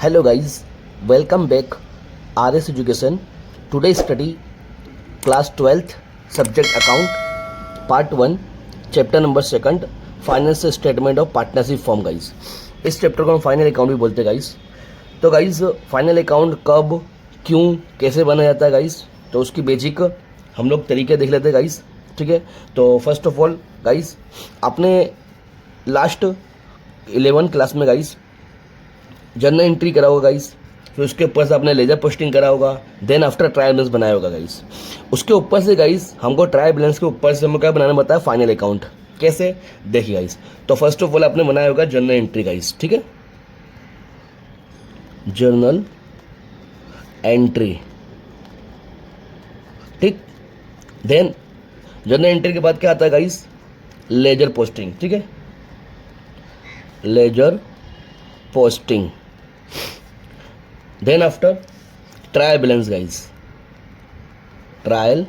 Hello guys, welcome back RS Education. Today study class 12th subject account part 1 chapter number 2 financial statement of partnership firm guys. इस chapter को हम final account भी बोलते हैं guys. तो guys final account कब क्यों कैसे बना जाता है गाइस, तो उसकी बेसिक हम लोग तरीके देख लेते हैं गाइस. ठीक है, तो फर्स्ट ऑफ ऑल गाइस आपने लास्ट 11 क्लास में गाइस जर्नल एंट्री करा होगा गाइस, फिर उसके ऊपर से आपने लेजर पोस्टिंग करा होगा, देन आफ्टर ट्रायल बैलेंस बनाया होगा गाइस. उसके ऊपर से गाइस हमको ट्रायल बैलेंस के ऊपर से हमको क्या बनाना बताया, फाइनल अकाउंट. कैसे देखिए गाइस, तो फर्स्ट ऑफ ऑल आपने बनाया होगा जर्नल एंट्री गाइस. ठीक है, जर्नल एंट्री. ठीक, देन जर्नल एंट्री के बाद क्या आता है गाइस, लेजर पोस्टिंग. ठीक है, ledger posting. Then after trial balance guys, trial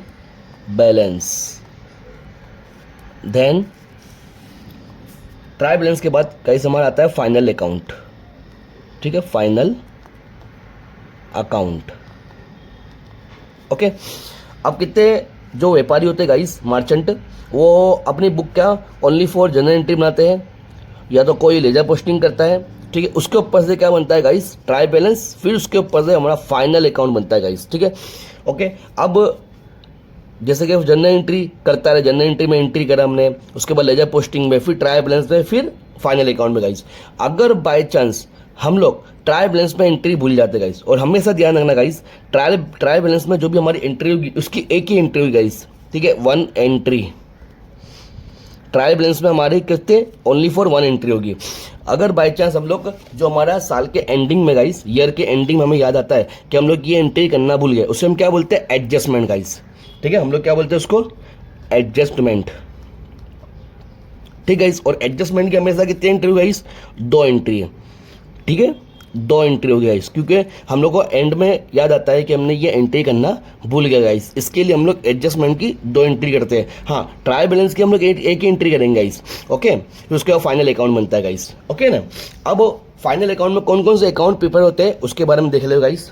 balance. Then trial balance के बाद गाइस हमारा आता है फाइनल अकाउंट. ठीक है, फाइनल अकाउंट. ओके, अब कितने जो व्यापारी होते हैं गाइस, मार्चेंट, वो अपनी बुक क्या ओनली फॉर जनरल एंट्री बनाते हैं, या तो कोई लेजर पोस्टिंग करता है. ठीक है, उसके ऊपर से क्या बनता है गाइस, ट्रायल बैलेंस, फिर उसके ऊपर से हमारा फाइनल अकाउंट बनता है गाइस. ठीक है, ओके. अब जैसे कि जनरल एंट्री करता है, जनरल एंट्री में एंट्री करा हमने, उसके बाद लेजर पोस्टिंग में, फिर ट्रायल बैलेंस में, फिर फाइनल अकाउंट में गाइस. अगर बाय चांस हम लोग ट्रायल बैलेंस में एंट्री भूल जाते गाइस, और हमेशा ध्यान रखना गाइस, ट्रायल बैलेंस में जो भी हमारी एंट्री होगी उसकी एक ही एंट्री होगी गाइस. ठीक है, वन एंट्री. ट्रायल बैलेंस में हमारे कितने, ओनली फॉर वन एंट्री होगी. अगर बाय चांस हम लोग जो हमारा साल के एंडिंग में गाइस, ईयर के एंडिंग में हमें याद आता है कि हम लोग ये एंट्री करना भूल गए, उसे हम क्या बोलते हैं, एडजस्टमेंट गाइस. ठीक है, हम लोग क्या बोलते हैं उसको, एडजस्टमेंट. ठीक गाइस, और एडजस्टमेंट की हमेशा कितनी एंट्री होगी गाइस, दो एंट्री है. ठीक है, दो एंट्री हो गया गाइस, क्योंकि हम लोग को एंड में याद आता है कि हमने ये एंट्री करना भूल गया गाइस, इसके लिए हम लोग एडजस्टमेंट की दो एंट्री करते हैं. हाँ, ट्रायल बैलेंस की हम लोग एक ही एंट्री करेंगे गाइस. ओके, फिर उसके बाद फाइनल अकाउंट बनता है गाइस. ओके ना. अब फाइनल अकाउंट में कौन कौन से अकाउंट प्रिपेयर होते हैं उसके बारे में देख लो गाइस.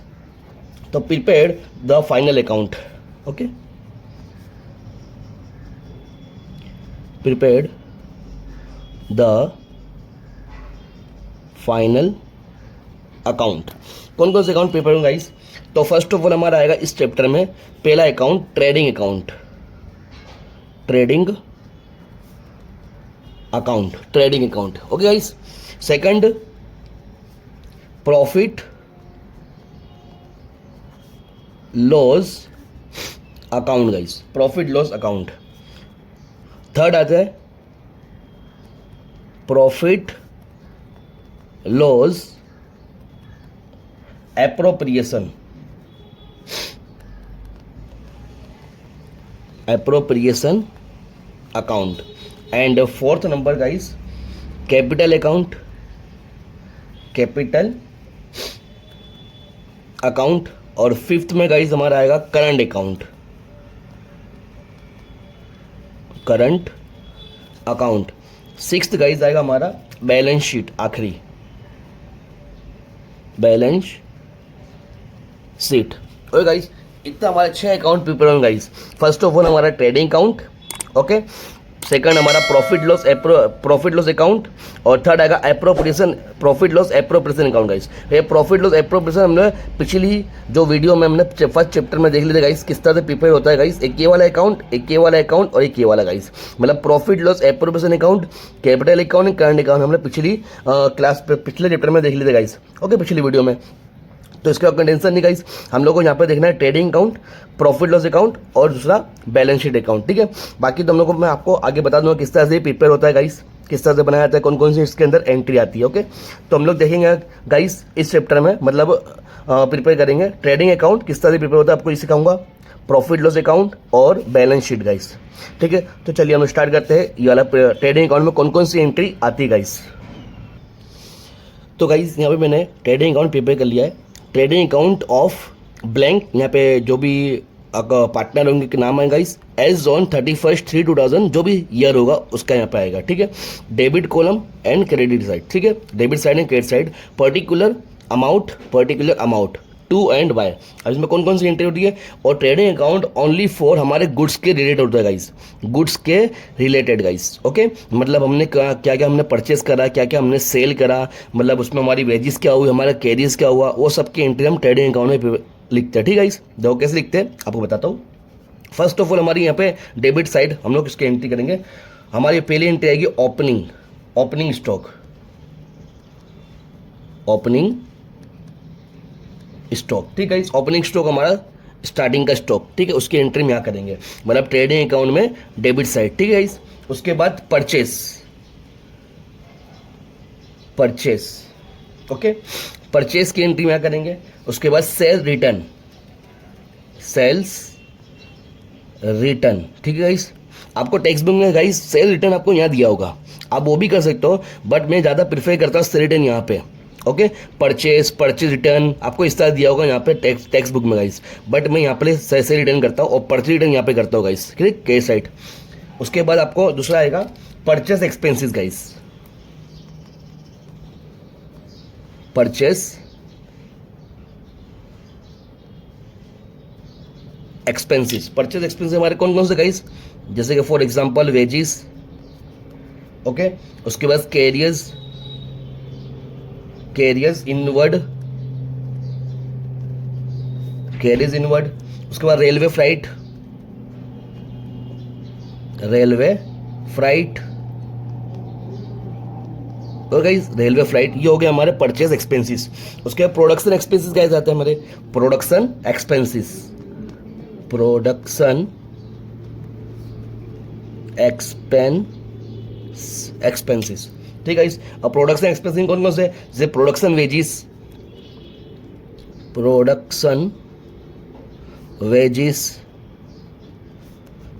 तो prepare the final account. Okay, prepared the final account. कौन कौन से अकाउंट प्रिपेयर होंगे गाइस, तो फर्स्ट ऑफ ऑल हमारा आएगा इस चैप्टर में पहला account, trading account. Trading account, trading account. Okay guys. Second, profit loss account guys, profit loss account. Third आता है profit loss appropriation. Appropriation account. And fourth number guys, capital account. Capital account. और fifth में guys हमारा आएगा current account. Current account. Sixth guys आएगा हमारा balance sheet, आखिरी balance sheet. Okay guys, इतना हमारे 6 अकाउंट प्रिपेयर होंगे गाइस. फर्स्ट ऑफ ऑल हमारा ट्रेडिंग अकाउंट. ओके, सेकंड हमारा प्रॉफिट लॉस अकाउंट, और थर्ड आएगा appropriation, profit loss appropriation account guys. ये प्रॉफिट लॉस एप्रोप्रिएशन हमने पिछली जो वीडियो में हमने फर्स्ट चैप्टर में देख लिया गाइस, किस तरह से प्रिपेयर होता है गाइस. एक ये वाला अकाउंट, एक ये वाला अकाउंट, और एक ये वाला गाइस, मतलब profit loss appropriation account, capital account and current account हमने पिछली क्लास पिछले चैप्टर में देख लिया गाइस. ओके, पिछली वीडियो में. तो इसका कोई टेंशन नहीं गाइस, हम लोग को यहाँ पे देखना है trading account, profit loss account, और दूसरा बैलेंस शीट अकाउंट. ठीक है, बाकी तो हम लोग को मैं आपको आगे बता दूंगा किस तरह से प्रिपेयर होता है गाइस, किस तरह से बनाया जाता है, कौन कौन सी इसके अंदर एंट्री आती है. ओके, तो हम लोग देखेंगे गाइस इस चैप्टर में, मतलब प्रिपेयर करेंगे ट्रेडिंग अकाउंट किस तरह से प्रिपेयर होता है, आपको ये सिखाऊंगा, प्रॉफिट लॉस अकाउंट और बैलेंस शीट गाइस. ठीक है, तो चलिए हम स्टार्ट करते हैं. ये वाला ट्रेडिंग अकाउंट में कौन कौन सी एंट्री आती है गाइस. तो गाइस यहाँ पे मैंने ट्रेडिंग अकाउंट प्रिपेयर कर लिया है. ट्रेडिंग अकाउंट ऑफ ब्लैंक, यहाँ पे जो भी पार्टनर होंगे के नाम आएगा गाइस, एज ऑन 31/3/2000 जो भी ईयर होगा उसका यहाँ पे आएगा. ठीक है, debit column and credit side. ठीक है, debit side and credit side, particular amount, particular amount, to and by. अब इसमें कौन कौन सी एंट्री होती है? और ट्रेडिंग अकाउंट ओनली फॉर हमारे गुड्स के रिलेटेड होता है गाइस, गुड्स के रिलेटेड गाइस। ओके, मतलब हमने क्या क्या हमने परचेस करा, क्या क्या हमने सेल करा, मतलब उसमें हमारी वेजेस क्या हुई, हमारा कैरियर्स क्या हुआ, वो सब की एंट्री हम ट्रेडिंग अकाउंट में लिखते हैं। ठीक है गाइस, देखो कैसे लिखते हैं आपको बताता हूँ। फर्स्ट ऑफ ऑल हमारी यहाँ पे डेबिट साइड हम लोग इसकी एंट्री करेंगे। हमारी पहली एंट्री आएगी opening, opening stock, opening stock. ठीक है, इस ओपनिंग स्टॉक हमारा स्टार्टिंग का स्टॉक। ठीक है, उसकी एंट्री में यहाँ करेंगे, मतलब ट्रेडिंग अकाउंट में डेबिट साइड। ठीक है गाइस, उसके बाद परचेस, परचेस, ओके, परचेस की एंट्री में यहाँ करेंगे। उसके बाद सेल रिटर्न, सेल्स रिटर्न। ठीक है गाइस, आपको टेक्स्ट बुक में गाइस सेल रिटर्न आपको यहाँ दिया होगा, आप वो भी कर सकते हो, बट मैं ज़्यादा प्रिफर करता हूँ सेल रिटर्न यहाँ पे। ओके, परचेस, परचेज रिटर्न आपको इस तरह दिया होगा यहाँ पे टेक्स्ट बुक में गाइस, बट मैं यहाँ पे सेल रिटर्न करता हूँ और परचेज रिटर्न यहाँ पे करता हूँ गाइस। ठीक है, कैश साइड। उसके बाद आपको दूसरा आएगा purchase expenses guys, purchase expenses. Purchase expenses हमारे कौन कौन से गाइस, जैसे कि फॉर एग्जांपल वेजिस, ओके, उसके बाद carriers, carriers inward, carriers inward. उसके बाद रेलवे फ्लाइट, रेलवे फ्लाइट, और गाइस रेलवे फ्लाइट, ये हो गया हमारे परचेज एक्सपेंसेस। उसके बाद प्रोडक्शन एक्सपेंसेस गाइस आते हैं हमारे, प्रोडक्शन एक्सपेंसेस, प्रोडक्शन एक्सपेंसेस। ठीक है, अब प्रोडक्शन एक्सपेंसेस कौन कौन से, जैसे प्रोडक्शन वेजिस, प्रोडक्शन वेजिस,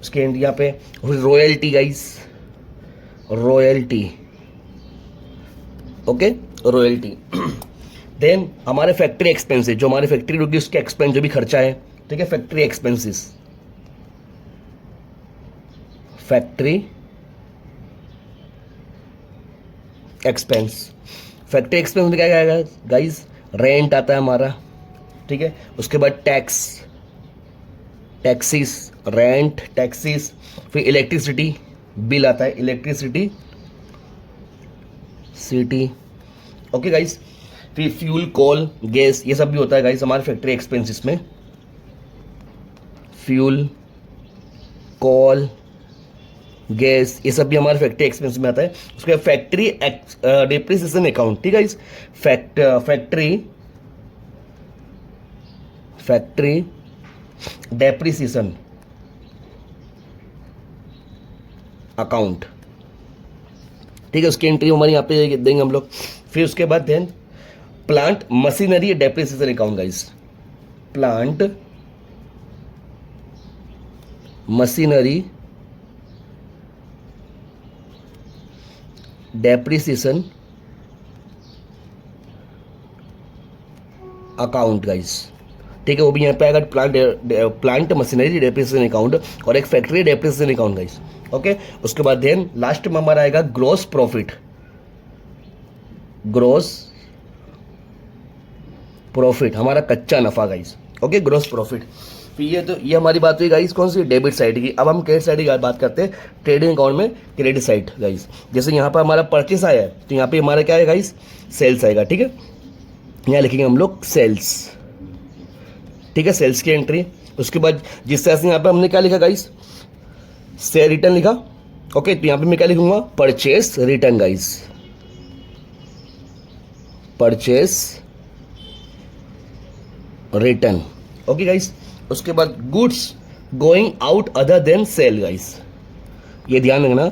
उसके यहाँ पे royalty guys, royalty, okay, royalty. Then हमारे फैक्ट्री एक्सपेंसेस, जो हमारी फैक्ट्री रुकी उसके एक्सपेंस, जो भी खर्चा है। ठीक है, factory expenses, factory expense. Factory expense में क्या आएगा गाइस, रेंट आता है हमारा। ठीक है, उसके बाद टैक्स, टैक्सीस, रेंट, टैक्सीस, फिर इलेक्ट्रिसिटी बिल आता है, इलेक्ट्रिसिटी सिटी। ओके गाइस, फिर फ्यूल, कोल, गैस, ये सब भी होता है गाइस हमारे फैक्ट्री एक्सपेंसेस में। फ्यूल, कोल, गैस, ये सब भी हमारे फैक्ट्री एक्सपेंस में आता है। उसके बाद फैक्ट्री डिप्रिसिएशन अकाउंट। ठीक है गाइस, फैक्ट्री डेप्रिसिएशन अकाउंट। ठीक है, उसकी एंट्री हमारी यहाँ पे देंगे हम लोग। फिर उसके बाद then plant machinery depreciation account guys, plant machinery depreciation account guys. ठीक है, वो भी यहाँ पे आएगा, प्लांट मशीनरी डेप्रिसिएशन अकाउंट और एक factory depreciation account guys. Okay, उसके बाद देन लास्ट में हमारा आएगा ग्रॉस प्रॉफिट, ग्रॉस प्रॉफिट हमारा कच्चा नफा गाइस। Okay, gross profit. फिर ये हमारी बात हुई गाइस कौन सी, डेबिट साइड की। अब हम क्रेडिट साइड की बात करते हैं, ट्रेडिंग अकाउंट में क्रेडिट साइड गाइस। जैसे यहाँ पर हमारा परचेस आया है तो यहाँ पे हमारा क्या है गाइस, सेल्स आएगा। ठीक है, यहाँ लिखेंगे हम लोग सेल्स। ठीक है, सेल्स की एंट्री। उसके बाद जिस तरह से यहाँ पे हमने क्या लिखा गाइस, सेल रिटर्न लिखा। ओके, तो यहाँ पे मैं क्या लिखूंगा, purchase return guys, purchase return. Okay guys, उसके बाद goods going out other than sale guys, ये ध्यान रखना,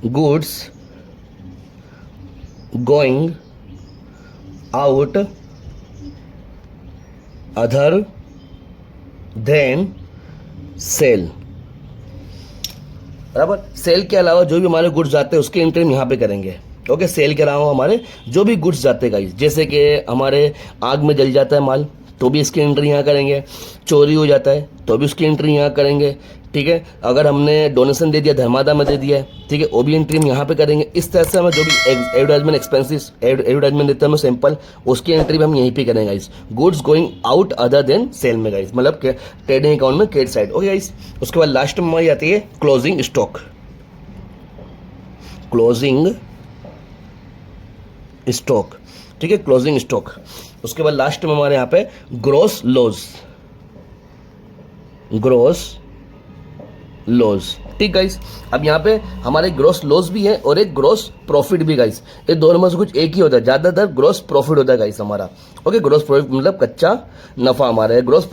goods going out other than sale, बराबर। सेल के अलावा जो भी हमारे गुड्स जाते हैं उसकी एंट्री हम यहाँ पे करेंगे। ओके, सेल के अलावा हमारे जो भी गुड्स जाते हैं गाइस, जैसे कि हमारे आग में जल जाता है माल, तो भी इसकी एंट्री यहाँ करेंगे, चोरी हो जाता है तो भी उसकी एंट्री यहाँ करेंगे, ठीक है। अगर हमने डोनेशन दे दिया, धर्मादा में दे दिया है, ठीक है, वो भी एंट्री हम यहाँ पे करेंगे। इस तरह से हमें जो भी एडवर्टाइजमेंट एक्सपेंसेस एडवर्टाइजमेंट देते हैं हमें सैंपल, उसकी एंट्री भी हम यहीं पे करेंगे guys. Goods going out other than sale में गाइस, मतलब ट्रेडिंग अकाउंट में क्रेडिट साइड, ओके गाइस। उसके बाद लास्ट में हमारी आती है क्लोजिंग स्टॉक, क्लोजिंग स्टॉक, ठीक है, क्लोजिंग स्टॉक। उसके बाद लास्ट में हमारे यहाँ पे ग्रॉस लॉस, ग्रॉस लॉस, ठीक गाइस। अब यहाँ पे हमारे ग्रॉस लॉस भी है और एक ग्रॉस प्रॉफिट भी गाइस, ये दोनों में से कुछ एक ही होता है, ज्यादातर ग्रॉस प्रॉफिट होता है गाइस हमारा, ओके। ग्रॉस प्रॉफिट मतलब कच्चा नफा हमारा है, ग्रॉस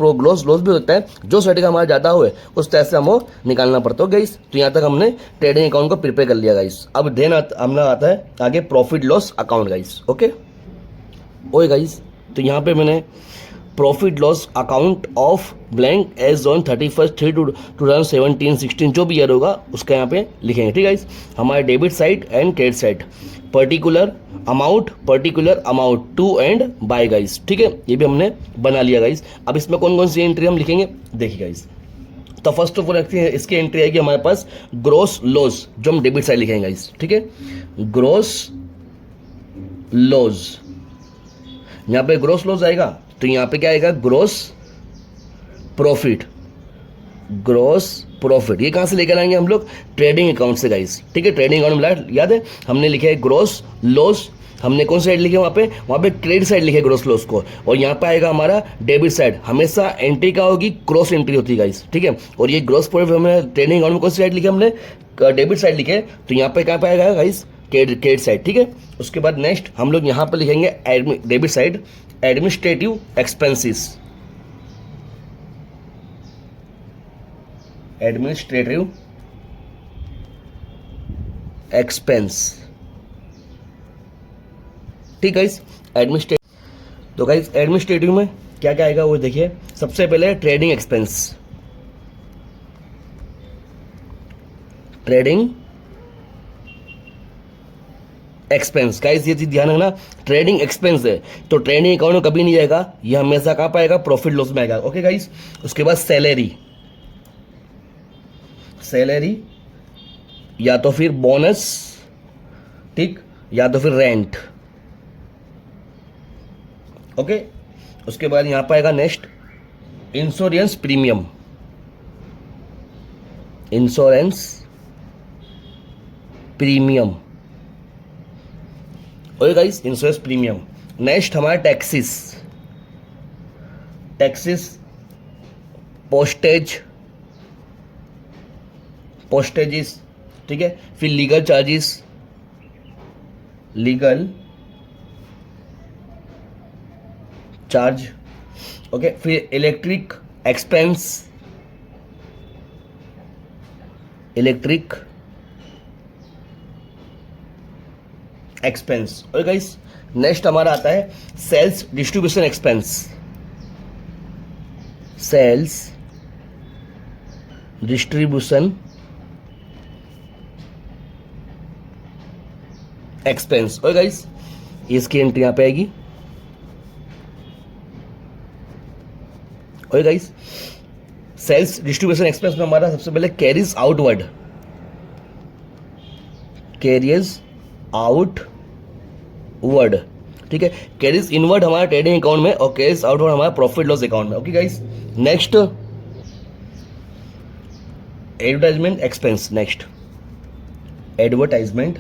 लॉस भी होता है, जो साइड का हमारा ज्यादा हुए उस तरह से हमें निकालना पड़ता है गाइस। तो यहाँ तक हमने ट्रेडिंग अकाउंट को प्रिपेयर कर लिया गाइस। अब देन हमारा आता है आगे profit loss account guys, okay guys. तो यहाँ पे मैंने profit loss account of blank as on 31/3/2017-16 जो भी ईयर होगा उसका यहाँ पे लिखेंगे, ठीक है। हमारे debit side and credit side, particular amount to and by guys, ठीक है, ये भी हमने बना लिया गाइस। अब इसमें कौन कौन सी एंट्री हम लिखेंगे देखिए गाइस। तो फर्स्ट ऑफ ऑल इसकी एंट्री आएगी हमारे पास ग्रॉस लॉस, जो हम डेबिट साइड लिखेंगे गाइस, ठीक है, ग्रॉस लॉस। यहाँ पे ग्रॉस लॉस आएगा तो यहाँ पे क्या आएगा, ग्रॉस प्रॉफिट, ग्रॉस प्रॉफिट। ये कहाँ से लेकर आएंगे हम लोग, ट्रेडिंग अकाउंट से गाइस, ठीक है। ट्रेडिंग अकाउंट में याद है हमने लिखा है ग्रॉस लॉस, हमने कौन साइड लिखे वहाँ पे क्रेडिट साइड लिखे ग्रॉस लॉस को, और यहाँ पे आएगा हमारा डेबिट साइड। हमेशा एंट्री क्या होगी, क्रॉस एंट्री होती है गाइस, ठीक है। और ये ग्रॉस प्रॉफिट हमने ट्रेडिंग अकाउंट में कौन सी साइड लिखे, हमने डेबिट साइड लिखे, तो यहाँ पे कहाँ पे आएगा गाइस, क्रेडिट साइड, ठीक है। उसके बाद नेक्स्ट हम लोग यहाँ पे लिखेंगे debit side administrative expenses, administrative expense, ठीक है। तो गाइस एडमिनिस्ट्रेटिव में क्या क्या आएगा वो देखिए। सबसे पहले trading expense, trading expense guys, ये चीज ध्यान रखना, ट्रेडिंग एक्सपेंस है तो ट्रेडिंग अकाउंट में कभी नहीं आएगा, ये हमेशा कहाँ पाएगा, प्रॉफिट लॉस में आएगा, ओके गाइस। उसके बाद सैलरी, सैलरी या तो फिर बोनस, ठीक, या तो फिर रेंट, ओके। उसके बाद यहां पर आएगा next insurance premium, insurance premium, okay guys, insurance premium. Next हमारा टैक्सेस, टैक्सेस, पोस्टेजेस, ठीक है। फिर legal charges, legal charge, okay. फिर electric expense, electric expense, okay guys. Next हमारा आता है sales distribution expense, sales distribution expense, okay guys, इसकी entry यहां पे आएगी, okay guys. Sales distribution expense में हमारा सबसे पहले कैरीज आउटवर्ड, कैरियर्स आउटवर्ड, ठीक है। कैरीज इनवर्ड हमारा ट्रेडिंग अकाउंट में और कैरीज आउटवर्ड हमारा प्रॉफिट लॉस अकाउंट में, okay guys. Next advertisement expense, next advertisement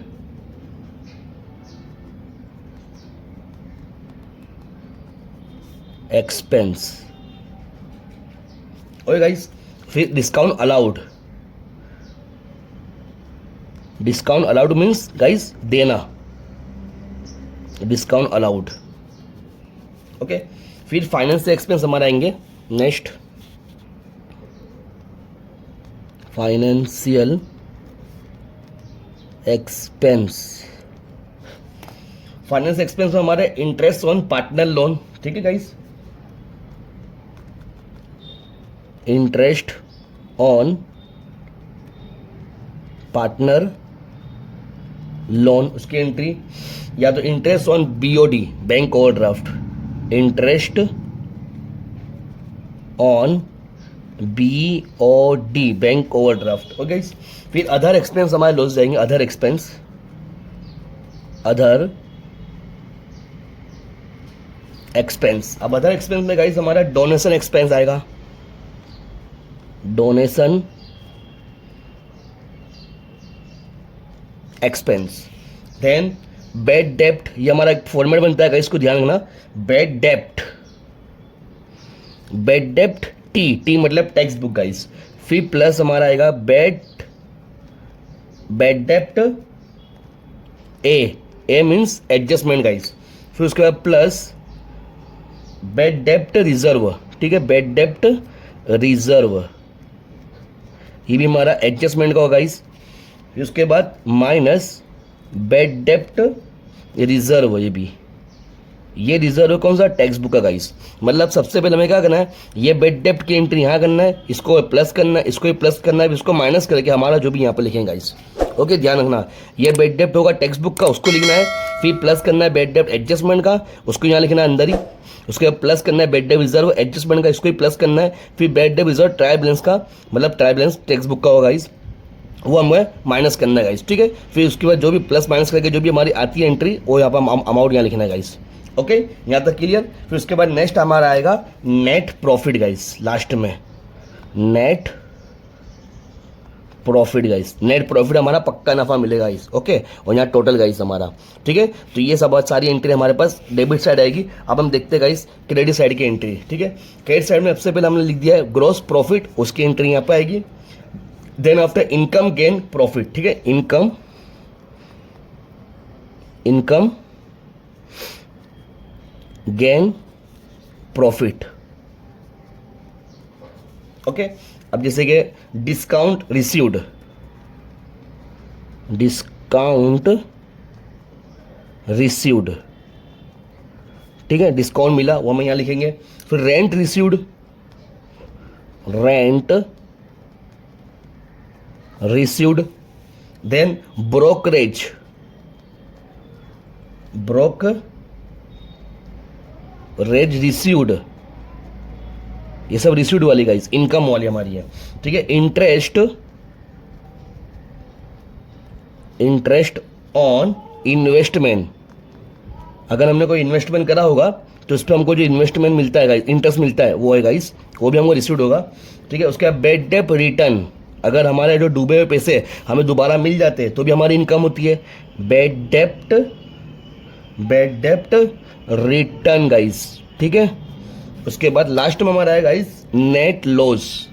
expense, okay guys. फिर discount allowed, discount allowed means guys देना, डिस्काउंट अलाउड, ओके। फिर फाइनेंस एक्सपेंस हमारे आएंगे, next financial expense, finance expense में हमारे interest on partner loan, ठीक है guys, interest on partner loan, उसकी एंट्री, या तो interest on BOD bank overdraft, interest on BOD, bank overdraft. Okay, फिर अदर एक्सपेंस हमारे लॉस जाएंगे, अदर एक्सपेंस, अदर एक्सपेंस। अब अदर एक्सपेंस में गाइस हमारा डोनेशन एक्सपेंस आएगा, डोनेशन एक्सपेंस। देन बैड डेप्ट, ये हमारा एक फॉर्मेट बनता है गाइस, इसको ध्यान रखना, बैड डेप्ट, बैड डेप्ट टी मतलब टेक्स्ट बुक गाइस। फिर प्लस हमारा आएगा बैड डेप्ट ए मीन्स एडजस्टमेंट गाइस। फिर उसके बाद प्लस बैड डेप्ट रिजर्व, ठीक है, बैड डेप्ट रिजर्व, ये भी हमारा एडजस्टमेंट का होगा गाइस। फिर उसके बाद माइनस बैड डेप्ट रिजर्व, ये रिजर्व कौन सा, टेक्स्ट बुक का गाइस। मतलब सबसे पहले हमें क्या करना है, ये बैड डेप्ट की एंट्री यहाँ करना है, इसको प्लस करना है, इसको भी प्लस करना है, इसको माइनस करके हमारा जो भी यहाँ पे लिखेंगे गाइस। ओके, ध्यान रखना, ये बैड डेप्ट होगा टेक्स्ट बुक का, उसको लिखना है। फिर प्लस करना है बैड डेप्ट एडजस्टमेंट का, उसको यहाँ लिखना है अंदर ही। उसके बाद प्लस करना है बैड डेप्ट रिजर्व एडजस्टमेंट का, इसको भी प्लस करना है। फिर बैड डेप्ट रिजर्व ट्रायल बैलेंस का, मतलब ट्रायल बैलेंस टेक्स्ट बुक का होगा गाइस, वो हमें माइनस करना है गाइस, ठीक है। फिर उसके बाद जो भी प्लस माइनस करके जो भी हमारी आती है एंट्री, वो यहाँ पर अमाउंट यहाँ लिखना है गाइस। ओके, यहाँ तक क्लियर। फिर उसके बाद नेक्स्ट हमारा आएगा नेट प्रॉफिट गाइस, लास्ट में net profit guys. Net profit हमारा पक्का नफा मिलेगा गाइस। ओके, और यहाँ टोटल गाइस हमारा, ठीक है। तो ये सब सारी एंट्री हमारे पास डेबिट साइड आएगी। अब हम देखते हैं गाइस क्रेडिट साइड की एंट्री, ठीक है। क्रेडिट साइड में सबसे पहले हमने लिख दिया है ग्रॉस प्रॉफिट, उसकी एंट्री यहाँ पे आएगी। Then after income gain profit, ठीक है, इनकम गेन प्रॉफिट। ओके, अब जैसे कि डिस्काउंट रिसीव्ड, ठीक है, डिस्काउंट मिला वो हम यहां लिखेंगे। फिर rent received, then brokerage received, ये सब रिसीव्ड वाली गाइस, इनकम वाली हमारी है, ठीक है। इंटरेस्ट ऑन इन्वेस्टमेंट, अगर हमने कोई इन्वेस्टमेंट करा होगा तो उस पर हमको जो इन्वेस्टमेंट मिलता है गाइस, इंटरेस्ट मिलता है, वो है गाइस, वो भी हमको रिसीव्ड होगा, ठीक है। उसके बाद बैड डेप्ट रिटर्न, अगर हमारे जो डूबे हुए पैसे हमें दोबारा मिल जाते हैं तो भी हमारी इनकम होती है। बैड डेप्ट रिटर्न गाइस, ठीक है। उसके बाद लास्ट में हमारा है guys net loss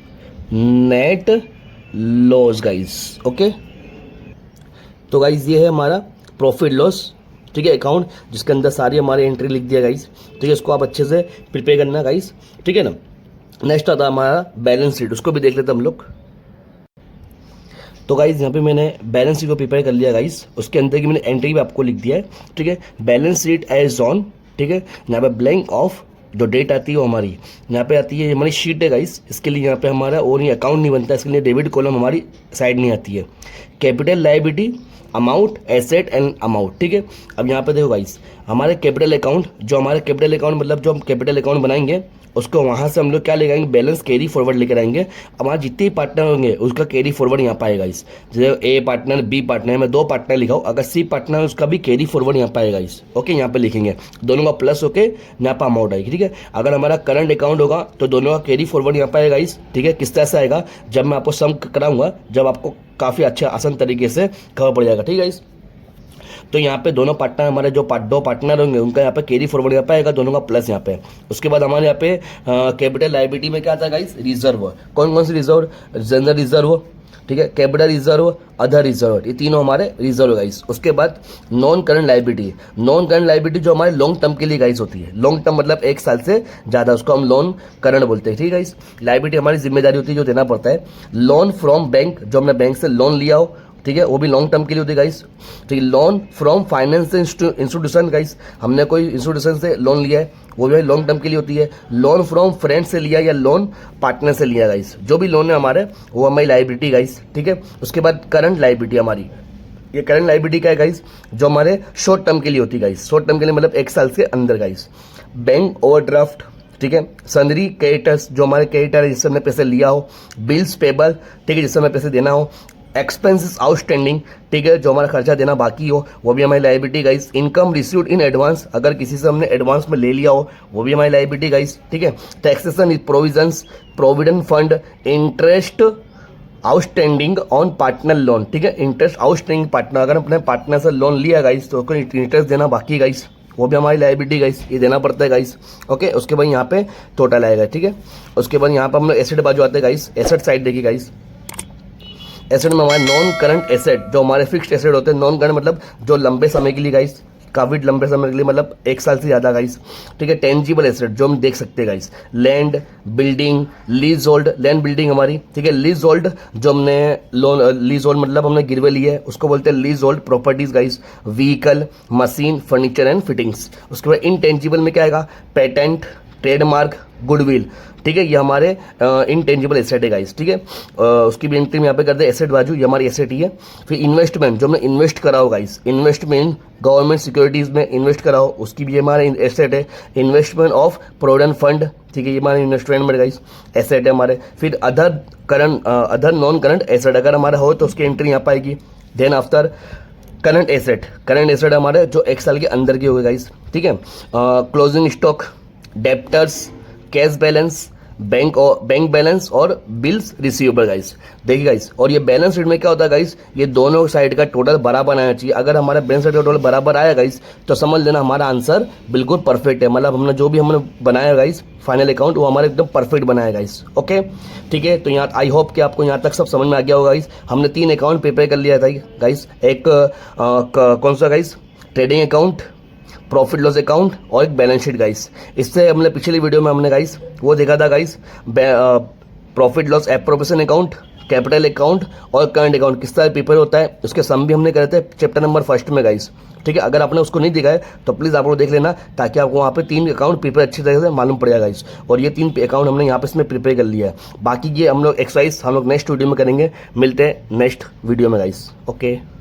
guys. Okay, तो गाइस ये है हमारा प्रॉफिट लॉस, ठीक है, अकाउंट, जिसके अंदर सारी हमारी एंट्री लिख दिया गाइस, ठीक है। इसको आप अच्छे से प्रिपेयर करना गाइस, ठीक है ना। नेक्स्ट आता है हमारा बैलेंस शीट, उसको भी देख लेते हम लोग। तो गाइज यहाँ पे मैंने बैलेंस शीट को प्रिपेयर कर लिया गाइज, उसके अंदर की मैंने एंट्री भी आपको लिख दिया है, ठीक है। बैलेंस शीट एज ऑन, ठीक है, यहाँ पे ब्लैंक ऑफ जो डेट आती है वो हमारी यहाँ पे आती है, हमारी शीट है गाइस, इसके लिए यहाँ पे हमारा और नहीं अकाउंट नहीं बनता, इसके लिए डेबिट कॉलम हमारी साइड नहीं आती है। Capital liability, amount, asset and amount, ठीक है। अब यहाँ पे देखो गाइस, हमारे कैपिटल अकाउंट, जो हमारे कैपिटल अकाउंट मतलब जो हम कैपिटल अकाउंट बनाएंगे उसको वहाँ से हम लोग क्या लेकर आएंगे, बैलेंस कैरी फॉरवर्ड लेकर आएंगे। हमारे जितने भी पार्टनर होंगे उसका कैरी फॉरवर्ड यहाँ पाएगा इस, जैसे ए पार्टनर, बी पार्टनर, मैं 2 पार्टनर लिखाऊँ, अगर सी पार्टनर उसका भी कैरी फॉरवर्ड यहाँ पाएगा इस। ओके, यहाँ पे लिखेंगे, दोनों का प्लस होके यहाँ पर अमाउंट आएगी, ठीक है। अगर हमारा करंट अकाउंट होगा तो दोनों का कैरी फॉरवर्ड यहाँ पाएगा इस, ठीक है। किस तरह से आएगा, जब मैं आपको सम कराऊंगा, जब आपको काफ़ी अच्छा आसान तरीके से खबर पड़ जाएगा, ठीक है इस। तो यहाँ पे दोनों पार्टनर हमारे जो 2 पार्टनर होंगे उनका यहाँ पे कैरी फॉरवर्ड यहाँ पे आएगा, दोनों का प्लस यहाँ पे। उसके बाद हमारे यहाँ पे कैपिटल लायबिलिटी में क्या आता है गाइस, रिजर्व। कौन कौन सी रिजर्व, जनरल रिजर्व, ठीक है, कैपिटल रिजर्व, अदर रिजर्व, ये तीनों हमारे रिजर्व गाइस। उसके बाद नॉन करंट लायबिलिटी जो हमारे लॉन्ग टर्म के लिए गाइस होती है, लॉन्ग टर्म मतलब 1 साल से ज़्यादा, उसको हम लोन करंट बोलते हैं, ठीक है गाइस। लायबिलिटी हमारी जिम्मेदारी होती है जो देना पड़ता है। लोन फ्रॉम बैंक, जो हमने बैंक से लोन लिया हो, ठीक है, वो भी लॉन्ग टर्म के लिए होती है गाइस, ठीक है। Loan from finance institution guys, हमने कोई इंस्टीट्यूशन से लोन लिया है, वो भी लॉन्ग टर्म के लिए होती है। लोन फ्रॉम फ्रेंड से लिया या लोन पार्टनर से लिया गाइस, जो भी लोन है हमारे वो हमारी लायबिलिटी गाइस, ठीक है। उसके बाद करंट लायबिलिटी हमारी, ये करंट लायबिलिटी क्या है गाइस, जो हमारे शॉर्ट टर्म के लिए होती है गाइस, शॉर्ट टर्म के लिए मतलब 1 साल से अंदर गाइस। बैंक ओवरड्राफ्ट, ठीक है। सनरी क्रेडिटर्स, जो हमारे क्रेडिटर है जिससे हमने पैसे लिया हो। बिल्स पेबल, ठीक है, जिससे हमें पैसे देना हो। एक्सपेंसेस आउटस्टैंडिंग, ठीक है, जो हमारा खर्चा देना बाकी हो वो भी हमारी liability guys. Income received in advance, अगर किसी से हमने एडवांस में ले लिया हो वो भी हमारी लायबिलिटी गाइस, ठीक है। Taxation provisions, provident fund, interest outstanding on partner loan, ठीक है, इंटरेस्ट आउटस्टैंडिंग पार्टनर, अगर हमने पार्टनर से लोन लिया गाइस तो उसको इंटरेस्ट देना बाकी गाइस, वो भी हमारी लायबिलिटी गाइस, ये देना पड़ता है गाइस। ओके, उसके बाद यहाँ पे टोटल आएगा, ठीक है। उसके बाद यहाँ पर हम लोग एसेट बाजू आते हैं गाइस। एसेट साइड देखिए गाइस, एसेट में हमारे नॉन करंट एसेट, जो हमारे फिक्स्ड एसेट होते हैं, नॉन करंट मतलब जो लंबे समय के लिए गाइस, काफी लंबे समय के लिए मतलब 1 साल से ज़्यादा गाइस, ठीक है। टेंजिबल एसेट, जो हम देख सकते हैं guys, land, building, lease hold, land building हमारी, ठीक है। लीज होल्ड, जो हमने लोन, लीज होल्ड मतलब हमने गिरवे लिए है, उसको बोलते हैं lease hold properties guys. Vehicle, machine, furniture and fittings. उसके बाद इनटेंजिबल में क्या आएगा, पेटेंट, ट्रेडमार्क, गुडविल, ठीक है, ये हमारे इनटेंजिबल एसेट है गाइस, ठीक है। उसकी भी एंट्री में यहाँ पे कर दे एसेट बाजू, ये हमारी एसेट ही है। फिर इन्वेस्टमेंट, जो हमने इन्वेस्ट करा हो गाइस, इन्वेस्टमेंट गवर्नमेंट सिक्योरिटीज में इन्वेस्ट करा हो, उसकी भी हमारा एसेट है। इन्वेस्टमेंट ऑफ प्रोविडेंट फंड, ठीक है, ये हमारे इन्वेस्टमेंट में गाइस एसेट है हमारे। फिर अदर नॉन करंट एसेट अगर हमारा हो तो उसकी एंट्री यहाँ पाएगी। देन आफ्टर करंट एसेट हमारे जो 1 साल के अंदर के हो गए गाइस, ठीक है। Closing stock, debtors, cash balance, bank balance और बिल्स रिसीवेबल गाइस। देखिए गाइस, और ये बैलेंस शीट में क्या होता है गाइस, ये दोनों साइड का टोटल बराबर आना चाहिए। अगर हमारा बैलेंस शीट का टोटल बराबर आया गाइस तो समझ लेना हमारा आंसर बिल्कुल परफेक्ट है, मतलब हमने जो भी हमने बनाया गाइस फाइनल अकाउंट वो हमारे एकदम परफेक्ट बनाया गाइस। ओके, ठीक है। तो यहाँ आई होप कि आपको यहाँ तक सब समझ में आ गया होगा गाइस। हमने 3 अकाउंट प्रिपेयर कर लिया था गाइस। एक कौन सा guys, trading account, profit loss account और एक बैलेंस शीट गाइस। इससे हमने पिछली वीडियो में हमने गाइस वो देखा था guys, profit loss appropriation account, capital account और करंट अकाउंट किस तरह प्रिपेयर होता है, उसके सम भी हमने करे थे चैप्टर नंबर 1 में गाइस, ठीक है। अगर आपने उसको नहीं देखा है तो प्लीज़ आप लोग देख लेना, ताकि आपको वहाँ पे 3 अकाउंट प्रिपेयर अच्छी तरह से मालूम पड़ेगा गाइस। और ये 3 अकाउंट हमने यहाँ पे इसमें प्रिपेयर कर लिया है। बाकी ये हम लोग एक्सरसाइज हम लोग नेक्स्ट वीडियो में करेंगे। मिलते हैं नेक्स्ट वीडियो में गाइस। ओके।